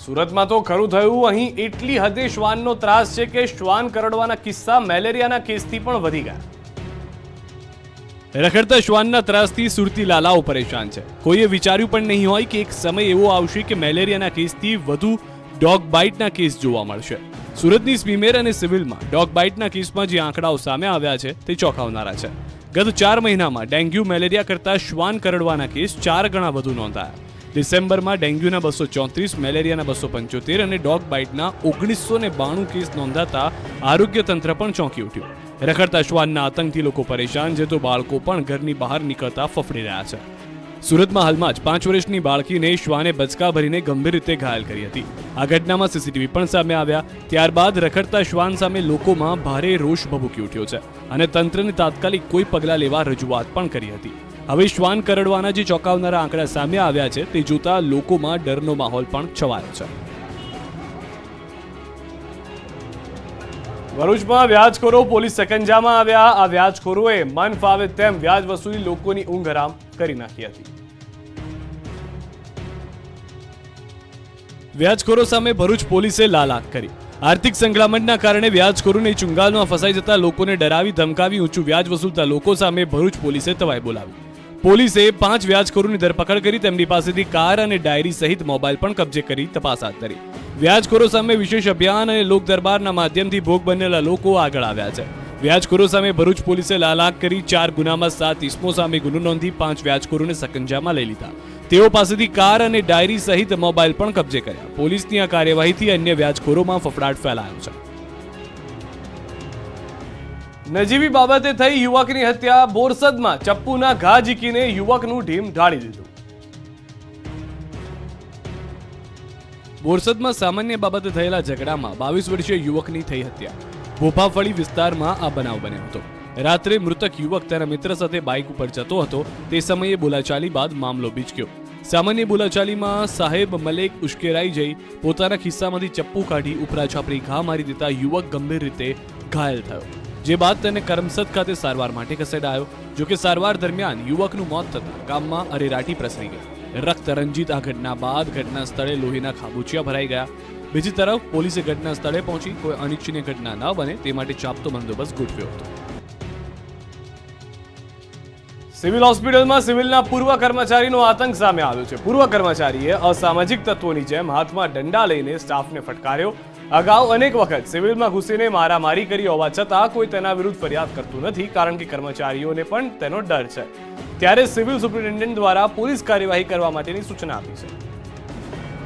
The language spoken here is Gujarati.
સુરતમાં તો ખરું થયું. અહીં એટલી હદે શ્વાનનો ત્રાસ છે કે શ્વાન કરડવાના કિસ્સા મેલેરિયાના કેસથી પણ વધી ગયા. રખડતા શ્વાનના ત્રાસથી સુરતી લાલાઓ પરેશાન છે. કોઈએ વિચાર્યું પણ નહીં હોય કે એક સમય એવો આવશે કે મેલેરિયાના કેસથી વધુ ડોગ બાઇટના કેસ જોવા મળશે. સુરતની સ્મીમેર અને સિવિલમાં ડોગ બાઇટના કેસમાં જે આંકડાઓ સામે આવ્યા છે તે ચોંકાવનારા છે. ગત 4 મહિનામાં ડેન્ગ્યુ મેલેરિયા કરતા શ્વાન કરડવાના કેસ 4 ગણા વધુ નોંધાયા. ડિસેમ્બરમાં ડેન્ગ્યુના 234, મેલેરિયાના 275 અને ડોગ બાઇટના 1992 કેસ નોંધાતા આરોગ્ય તંત્ર પણ ચોંકી ઉઠ્યું. રખડતા શ્વાનના આતંકથી લોકો પરેશાન છે તો બાળકો પણ ઘરની બહાર નીકળતા ફફડી રહ્યા છે. સુરતમાં હાલમાં જ 5 વર્ષની બાળકીને શ્વાને બચકા ભરીને ગંભીર રીતે ઘાયલ કરી હતી. આ ઘટનામાં સીસીટીવી પણ સામે આવ્યા. ત્યારબાદ રખડતા શ્વાન સામે લોકોમાં ભારે રોષ ભભૂકી ઉઠ્યો છે અને તંત્રને તાત્કાલિક કોઈ પગલાં લેવા રજૂઆત પણ કરી હતી. હવે શ્વાન કરડવાના જે ચોંકાવનારા આંકડા સામે આવ્યા છે તે જોતા લોકોમાં ડરનો માહોલ પણ છવાયો છે. ભરૂચમાં વ્યાજખોરો પોલીસ સકંજામાં આવ્યા. આ વ્યાજખોરોએ મન ફાવે તેમ વ્યાજ વસૂલી લોકોની ઊંઘ હરામ કરી નાખી હતી. વ્યાજખોરો સામે ભરૂચ પોલીસે લાલાક કરી. આર્થિક સંકળામણના કારણે વ્યાજખોરોને ચુંગાલમાં ફસાઈ જતા લોકોને ડરાવી ધમકાવી ઊંચું વ્યાજ વસૂલતા લોકો સામે ભરૂચ પોલીસે તવાઈ બોલાવી. પોલીસે 5 વ્યાજખોરોની ધરપકડ કરી તેમની પાસેથી કાર અને ડાયરી સહિત મોબાઈલ પણ કબજે કરી તપાસ હાથ ધરી. વ્યાજખોરો સામે વિશેષ અભિયાન અને લોક દરબારના માધ્યમથી ભોગ બનેલા લોકો આગળ આવ્યા છે. વ્યાજખોરો સામે ભરૂચ પોલીસે લાલાક કરી 4 ગુનામાં 7 ઇસમો સામે ગુનો નોંધી 5 વ્યાજખોરોને સકંજામાં લઈ લીધા. તેઓ પાસેથી કાર અને ડાયરી સહિત મોબાઈલ પણ કબજે કર્યા. પોલીસની આ કાર્યવાહીથી અન્ય વ્યાજખોરોમાં ફફડાટ ફેલાયો છે. નજીવી બાબતે થઈ યુવકની હત્યા. બોરસદમાં ચપ્પુના ઘા ઝીકીને યુવકનું ઢીમ ઢાળી દીધું. બોરસદમાં સામાન્ય બાબતે થયેલા ઝઘડામાં 22 વર્ષીય યુવકની થઈ હત્યા. ભોપાફળી વિસ્તારમાં આ બનાવ બન્યો હતો. રાત્રે મૃતક યુવક તેના મિત્ર સાથે બાઇક ઉપર જતો હતો. તે સમયે બોલાચાલી બાદ મામલો બીચક્યો. સામાન્ય બોલાચાલીમાં સાહેબ મલેક ઉશ્કેરાઈ જઈ પોતાના ખિસ્સામાંથી ચપ્પુ કાઢી ઉપરા છાપરી ઘા મારી દેતા યુવક ગંભીર રીતે ઘાયલ થયો. જે બાદ તેને કરમસદ ખાતે સારવાર માટે ખસેડાયો. જોકે સારવાર દરમિયાન યુવકનું મોત થતાં ગામમાં અરેરાટી પ્રસરી ગઈ. રક્ત રંજિત આ ઘટના બાદ ઘટના સ્થળે લોહીના ખાબોચિયા ભરાઈ ગયા. બીજી તરફ પોલીસે ઘટના સ્થળે પહોંચી કોઈ અનિચ્છનીય ઘટના ન બને તે માટે ચાંપતો બંદોબસ્ત ગોઠવ્યો હતો. સિવિલ હોસ્પિટલમાં સિવિલના પૂર્વ કર્મચારીનો આતંક સામે આવ્યો છે. પૂર્વ કર્મચારીએ અસામાજિક તત્વોની જેમ હાથમાં ડંડા લઈને સ્ટાફને ફટકાર્યો. અગાઉ અનેક વખત સિવિલમાં ઘૂસીને મારામારી કરી હોવા છતાં કોઈ તેના વિરુદ્ધ ફરિયાદ કરતું નથી, કારણ કે કર્મચારીઓને પણ તેનો ડર છે. ત્યારે સિવિલ સુપ્રિન્ટેન્ડન્ટ દ્વારા પોલીસ કાર્યવાહી કરવા માટેની સૂચના આપી છે.